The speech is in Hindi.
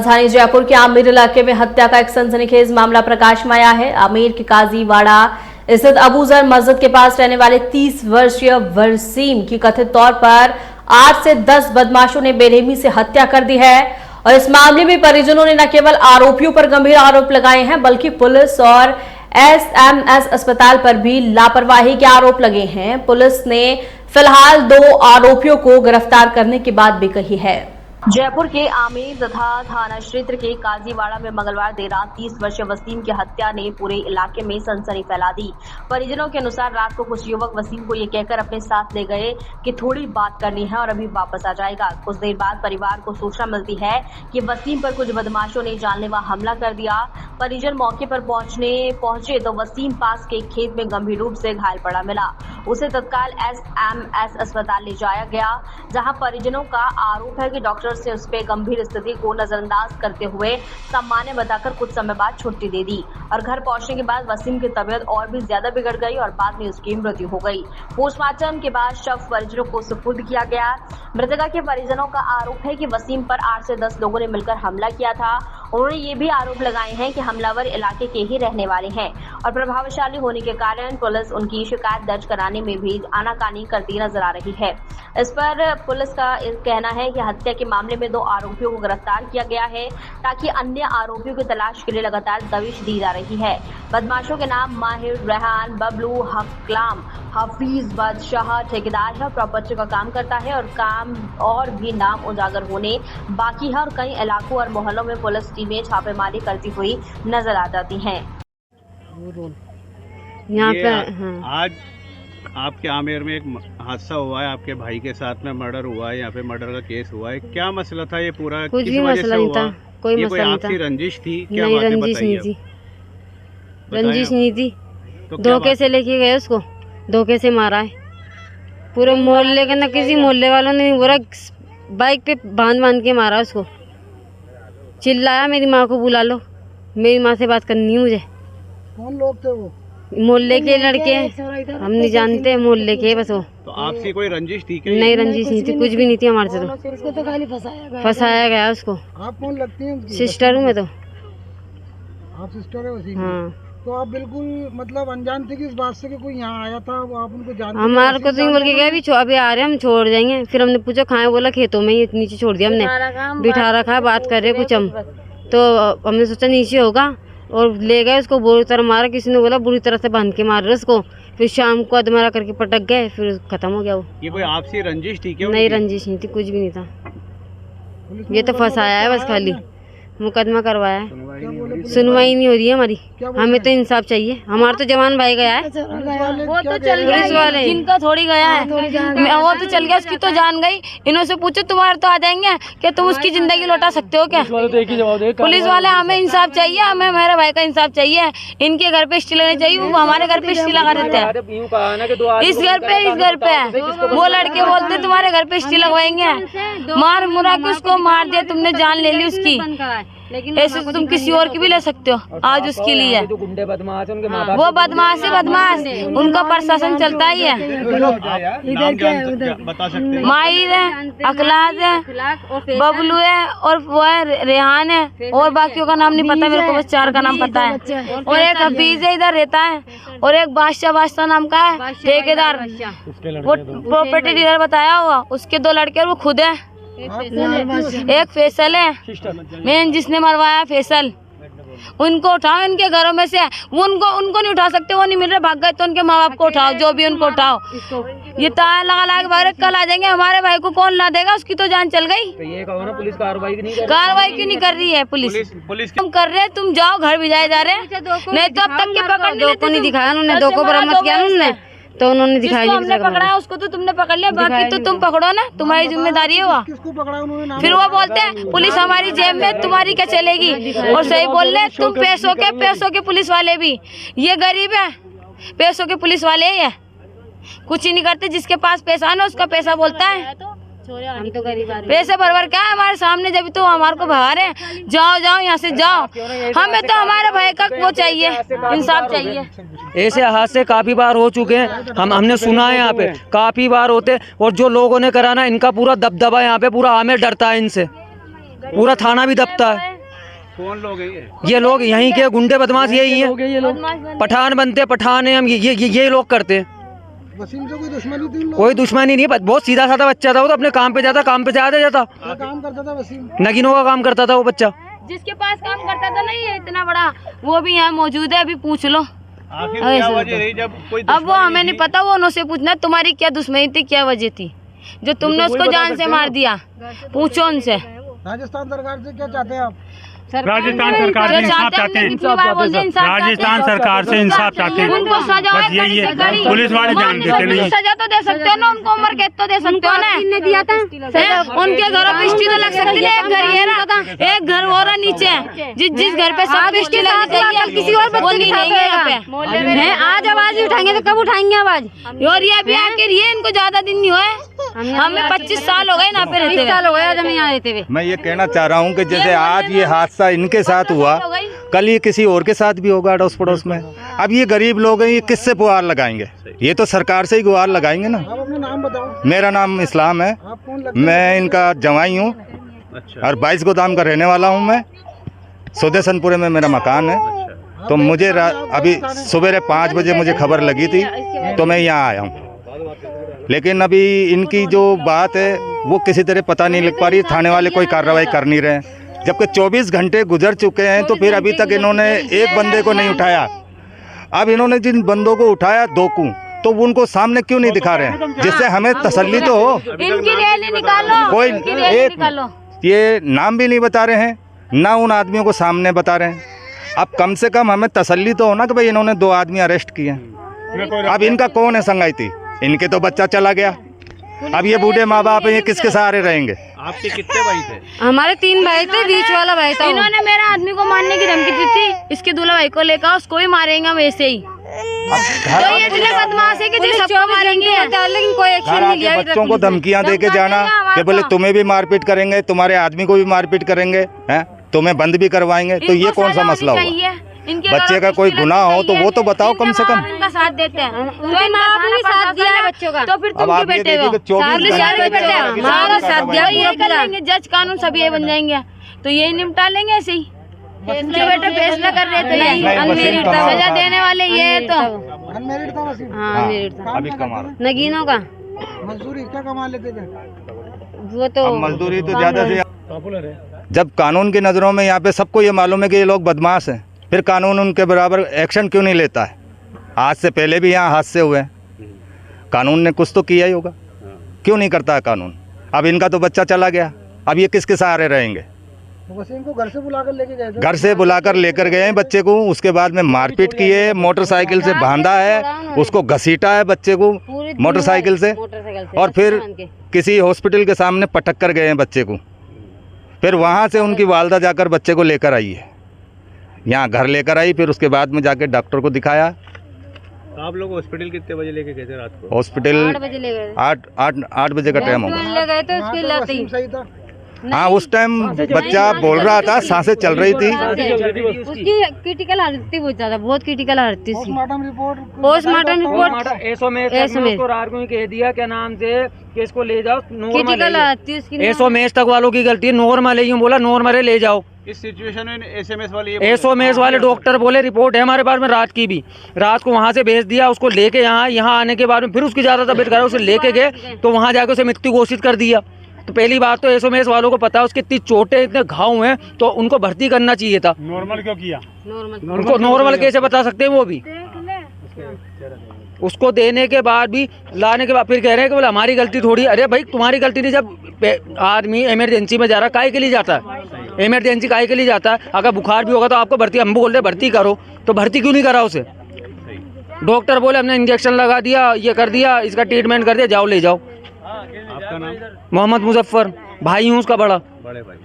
राजधानी जयपुर के आमिर इलाके में हत्या का एक सनसनीखेज मामला प्रकाश में आया है। आमिर के काजीवाड़ा स्थित अबूजर मस्जिद के पास रहने वाले 30 वर्षीय वसीम की कथित तौर पर 8 से 10 बदमाशों ने बेरहमी से हत्या कर दी है। और इस मामले में परिजनों ने न केवल आरोपियों पर गंभीर आरोप लगाए हैं, बल्कि पुलिस और एसएमएस अस्पताल पर भी लापरवाही के आरोप लगे हैं। पुलिस ने फिलहाल 2 आरोपियों को गिरफ्तार करने की बात भी कही है। जयपुर के आमेर तथा थाना क्षेत्र के काजीवाड़ा में मंगलवार देर रात 30 वर्षीय वसीम की हत्या ने पूरे इलाके में सनसनी फैला दी। परिजनों के अनुसार रात को कुछ युवक वसीम को ये कहकर अपने साथ ले गए कि थोड़ी बात करनी है और अभी वापस आ जाएगा। कुछ देर बाद परिवार को सूचना मिलती है कि वसीम पर कुछ बदमाशों ने जानलेवा हमला कर दिया। परिजन मौके पर पहुंचे तो वसीम पास के खेत में गंभीर रूप से घायल पड़ा मिला। उसे तत्काल एसएमएस अस्पताल ले जाया गया, जहां परिजनों का आरोप है कि डॉक्टर से उस पे गंभीर स्थिति को नजरअंदाज करते हुए सामान्य बताकर कुछ समय बाद छुट्टी दे दी और घर पहुंचने के बाद वसीम की तबीयत और भी ज्यादा बिगड़ गई और बाद में उसकी मृत्यु हो गई। पोस्टमार्टम के बाद शव परिजनों को सुपुर्द किया गया। मृतका के परिजनों का आरोप है कि वसीम पर 8 से 10 लोगों ने मिलकर हमला किया था। उन्होंने ये भी आरोप लगाए हैं कि हमलावर इलाके के ही रहने वाले हैं और प्रभावशाली होने के कारण पुलिस उनकी शिकायत दर्ज कराने में भी आनाकानी करती नजर आ रही है। इस पर पुलिस का कहना है कि हत्या के मामले में 2 आरोपियों को गिरफ्तार किया गया है, ताकि अन्य आरोपियों की तलाश के लिए लगातार दबिश दी जा रही है। बदमाशों के नाम माहिर, रेहान, बबलू, हकलाम, हफीज, बादशाह ठेकेदार है और प्रॉपर्टी का काम करता है और भी नाम उजागर होने बाकी है और कई इलाकों और मोहल्लों में पुलिस टीमें छापेमारी करती हुई नजर आ जाती हैं। यहाँ पे आज आपके आमेर में एक हादसा हुआ है, आपके भाई के साथ में मर्डर हुआ है, यहाँ पे मर्डर का केस हुआ है। क्या मसला था ये पूरा? कुछ भी मसला नहीं था, कोई मसला नहीं था। आपसी रंजिश थी? क्या नहीं, बातें रंजिश बताइए? नहीं थी, रंजिश नहीं थी। तो धोखे से लेके गए उसको, धोखे से मारा है। पूरे मोहल्ले के, न किसी मोहल्ले वालों ने पूरा बाइक पे बांध के मारा उसको। चिल्लाया मेरी माँ को बुला लो, मेरी माँ से बात करनी है मुझे। कौन लोग थे वो? मोहल्ले के लड़के हैं, हम नहीं जानते, मोहल्ले के बस वो। तो आपसी कोई रंजिश थी क्या? नहीं, रंजिश नहीं थी, कुछ भी नहीं थी हमारे से। तो उसको तो खाली फंसाया गया उसको। आप कौन लगती हैं उसकी? सिस्टर हूँ मैं तो। आप सिस्टर है उसी की? हाँ। तो आप बिल्कुल मतलब अनजान थे कि इस बात से कि कोई यहाँ आया था, आप उनको जानते? हमारे को तो बोल के गया अभी आ रहे हम छोड़ जाएंगे। फिर हमने पूछा कहाँ है, बोला खेतों में ही, नीचे छोड़ दिया हमने। बिठा रखा, बात कर रहे कुछ हम, तो हमने सोचा नीचे होगा और ले गए उसको। बुरी तरह मारा, किसी ने बोला बुरी तरह से बांध के मार रहे उसको। फिर शाम को अधमरा करके पटक गए, फिर खत्म हो गया वो। ये कोई आपसी रंजिश थी क्या? नहीं, रंजिश नहीं थी, कुछ भी नहीं था। ये तो फंसाया है बस, खाली मुकदमा करवाया है। सुनवाई नहीं हो रही है हमारी। हमें तो इंसाफ चाहिए। हमारा तो जवान भाई गया है, वो तो चल गया, पुलिस वाले जिनका थोड़ी गया है वो तो चल गया, उसकी तो जान गई। इन्हों से पूछो तुम्हारे तो आ जाएंगे क्या? तुम उसकी जिंदगी लौटा सकते हो क्या? पुलिस वाले, हमें इंसाफ चाहिए, हमें मेरे भाई का इंसाफ चाहिए। इनके घर पे स्टी लगनी चाहिए, वो हमारे घर पे स्टी लगा देते हैं। इस घर पे वो लड़के बोलते तुम्हारे घर पे स्टी लगवाएंगे। मार मुरा के उसको मार दिया तुमने, जान ले ली उसकी। ऐसे तो तुम किसी और की भी ले सकते हो। आज उसके लिए वो बदमाश है, बदमाश, उनका प्रशासन चलता ही है। बता सकते हैं? माहिर है, अखलाक है, बबलू है और वो है रेहान है, और बाकियों का नाम नहीं पता मेरे को, बस 4 का नाम पता है। और एक हफीज है, इधर रहता है, और एक बादशाह नाम का है ठेकेदार, वो प्रॉपर्टी डीलर बताया हुआ। उसके 2 लड़के और वो खुद है। एक फैसल है मेन, जिसने मरवाया फैसल। उनको उठाओ इनके घरों में से। उनको नहीं उठा सकते, वो नहीं मिल रहे, भाग गए तो उनके माँ बाप को उठाओ, जो भी उनको उठाओ। ये ताला लगा के बाहर कल आ जाएंगे। हमारे भाई को कौन ला देगा? उसकी तो जान चल गई। तो ये कहो ना, पुलिस कार्रवाई क्यों नहीं कर रही है? पुलिस तुम कर रहे, तुम जाओ, घर भिजाए जा रहे। नहीं तो अब तक के पकड़ को नहीं दिखाया उन्होंने, 2 को बरामद किया उन्होंने, तो उन्होंने दिखाई नहीं। हमने पकड़ा है उसको तो तुमने पकड़ लिया, बाकी तो तुम पकड़ो ना, तुम्हारी जिम्मेदारी है वो। किसको पकड़ा उन्होंने? फिर वो बोलते हैं पुलिस हमारी जेब में, तुम्हारी क्या चलेगी? और सही बोल रहे, तुम पैसों के पुलिस वाले भी। ये गरीब है, पैसों के पुलिस वाले ये कुछ ही नहीं करते। जिसके पास पैसा ना उसका पैसा बोलता है। हम तो गरीब पैसे भर क्या है हमारे सामने, जब तो हमारे को भगा रहे हैं। जाओ यहाँ से जाओ। हमें तो हमारे भाई का वो चाहिए, इंसाफ चाहिए। ऐसे हादसे काफी बार हो चुके हैं, हमने सुना है, यहाँ पे काफी बार होते। और जो लोगों ने कराना, इनका पूरा दबदबा यहाँ पे, पूरा आमेर डरता है इनसे, पूरा थाना भी दबता है। कौन लोग हैं ये लोग यहीं के गुंडे बदमाश यही हैं, ये लोग पठान बनते, पठान है हम, ये लोग करते हैं। वसीम से कोई दुश्मनी थी? कोई दुश्मनी नहीं, बहुत सीधा साधा बच्चा था वो, तो अपने काम पे जाता, काम पे से आते जाता। क्या काम करता था वसीम? नगीनों का काम करता था वो बच्चा। जिसके पास काम करता था ना ये इतना बड़ा, वो भी यहाँ मौजूद है, अभी पूछ लो। आखिर क्या वजह रही जब कोई अब वो हमें नहीं पता, वो उनसे पूछना तुम्हारी क्या दुश्मनी थी, क्या वजह थी जो तुमने उसको जान से मार दिया, पूछो उनसे। राजस्थान सरकार से क्या चाहते हैं आप? राजस्थान सरकार से इंसाफ चाहते हैं, राजस्थान सरकार से इंसाफ चाहते हैं, उनको सजा बस यही है। पुलिस वाले जान देते नहीं। सजा तो दे सकते हो ना, उनको उम्र कैद तो दे सकते हो ना। दिया था उनके घरों पे पिस्टी तो लग सकती है। एक घर ये रहा, एक घर वो रहा नीचे, जिस घर पे सब पिस्टी लगी चाहिए, किसी और बच्चे नहीं रहेंगे यहाँ पे। आज आवाज उठाएंगे तो कब उठाएंगे आवाज? और ये अभी आके ये इनको ज्यादा दिन नहीं हुए, हमें 25 साल हो गए ना पे रहते, 20 साल हो गए आज हम यहाँ रहते हुए। मैं ये कहना चाह रहा हूँ कि जैसे आज ये हादसा इनके साथ हुआ, कल ये किसी और के साथ भी होगा अड़ोस पड़ोस में। अब ये गरीब लोग हैं, ये किससे गुहार लगाएंगे? ये तो सरकार से ही गुहार लगाएंगे ना। आप अपना नाम बताओ। मेरा नाम इस्लाम है, आप कौन लगते हैं? मैं इनका जवाई हूँ और 22 गोदाम का रहने वाला हूँ। मैं सुदेशनपुरे में मेरा मकान है। तो मुझे अभी सुबह 5 बजे मुझे खबर लगी थी तो मैं यहाँ आया हूँ। लेकिन अभी इनकी जो बात है वो किसी तरह पता नहीं लग पा रही, थाने वाले कोई कार्रवाई कर नहीं रहे, जबकि 24 घंटे गुजर चुके हैं तो फिर अभी तक इन्होंने एक बंदे को नहीं उठाया। अब इन्होंने जिन बंदों को उठाया 2 को, तो उनको सामने क्यों नहीं दिखा रहे हैं, जिससे हमें तसल्ली तो हो। इनकी रैली निकालो, कोई इनकी रैली एक निकालो। ये नाम भी नहीं बता रहे हैं, ना उन आदमियों को सामने बता रहे हैं। अब कम से कम हमें तसल्ली तो हो ना कि भाई इन्होंने 2 आदमी अरेस्ट किए हैं। अब इनका कौन है संगाती? इनके तो बच्चा चला गया, अब ये बूढ़े माँ बाप हैं, ये किसके सहारे रहेंगे? आपके कितने भाई थे? हमारे 3 भाई थे, बीच वाला भाई था। इन्होंने मेरा आदमी को मारने की धमकी दी थी, इसके दूल्हा भाई को लेकर उसको भी मारेंगे हम ऐसे ही। तो ये इतने बदमाश है कि जो सबको मारेंगे, लेकिन कोई एक्शन नहीं लिया। बच्चों को धमकियां दे के जाना कि बोले तुम्हें भी मारपीट करेंगे, तुम्हारे आदमी को भी मारपीट करेंगे, हैं तुम्हें बंद भी करवाएंगे। तो ये कौन सा मसला हुआ? बच्चे का कोई गुनाह हो तो वो तो बताओ कम से कम। इनका साथ देते हैं तो इनका साथ दिया है बच्चों का, तो फिर तुम क्यों बैठे हो? हमारा साथ दिया, ये कर लेंगे, जज कानून सब ये बन जाएंगे, तो यही निपटा लेंगे ऐसे ही। इसके बेटे फैसला कर रहे थे, यही अनमेरिड था, सजा देने वाले ये है। तो अनमेरिड था वसीम? हाँ अनमेरिड था। अभी कमा नगीनों का मजदूरी क्या कमा लेते थे? वो तो मजदूरी तो ज्यादा से। जब कानून की नज़रों में यहाँ पे सबको ये मालूम है कि ये लोग बदमाश हैं, फिर कानून उनके बराबर एक्शन क्यों नहीं लेता है? आज से पहले भी यहाँ हादसे हुए हैं, कानून ने कुछ तो किया ही होगा, क्यों नहीं करता है कानून? अब इनका तो बच्चा चला गया, अब ये किसके सहारे रहेंगे? वसीम को घर से बुलाकर लेके गए थे? घर से बुलाकर लेकर गए हैं बच्चे को, उसके बाद में मारपीट की है, मोटरसाइकिल से बांधा है, उसको घसीटा है बच्चे को मोटरसाइकिल से, और फिर किसी हॉस्पिटल के सामने पटक कर गए हैं बच्चे को। फिर वहाँ से उनकी वालदा जाकर बच्चे को लेकर आई है, यहाँ घर लेकर आई, फिर उसके बाद में जाके डॉक्टर को दिखाया। आप लोग हॉस्पिटल कितने बजे लेके गए थे रात को? हॉस्पिटल 8 बजे ले गए। 8 बजे का टाइम होगा। ले गए तो उसके लाते ही सही था? हाँ, उस टाइम बच्चा बोल रहा था, सांसें चल रही थी। उसकी क्रिटिकल हालत थी, बहुत ज्यादा, बहुत क्रिटिकल हालत थी उसकी। पोस्टमार्टम रिपोर्ट एसओमेस को रात को कह दिया क्या नाम से कि इसको ले जाओ, क्रिटिकल हालत थी उसकी। एसओमेस तक वालों की गलती है, नॉर्मल है, यूँ बोला नॉर्मल है ले जाओ। इस सिचुएशन में एसओमेस वाले डॉक्टर बोले रिपोर्ट है हमारे पास में रात की भी, रात को वहाँ से भेज दिया उसको लेके, यहाँ आने के बाद में फिर उसकी ज़्यादा तबीयत खराब, उसे लेके गए तो वहाँ जाके उसे मृत्यु घोषित कर दिया। तो पहली बात तो एसओमेस वालों को पता है उसके इतनी चोटें, इतने घाव हैं, तो उनको भर्ती करना चाहिए था। नॉर्मल क्यों किया? उनको नॉर्मल कैसे बता सकते हैं? वो भी उसको देने के बाद भी, लाने के बाद फिर कह रहे हैं कि बोले हमारी गलती थोड़ी। अरे भाई तुम्हारी गलती नहीं, जब आदमी इमरजेंसी में जा रहा है काहे के लिए जाता है? इमरजेंसी काहे के लिए जाता है? अगर बुखार भी होगा तो आपको भर्ती, हम बोल रहे भर्ती करो, तो भर्ती क्यों नहीं करा उसे? डॉक्टर बोले हमने इंजेक्शन लगा दिया, ये कर दिया, इसका ट्रीटमेंट कर दिया, जाओ ले जाओ। आपका नाम? मोहम्मद मुजफ्फर, भाई हूँ उसका बड़े भाई।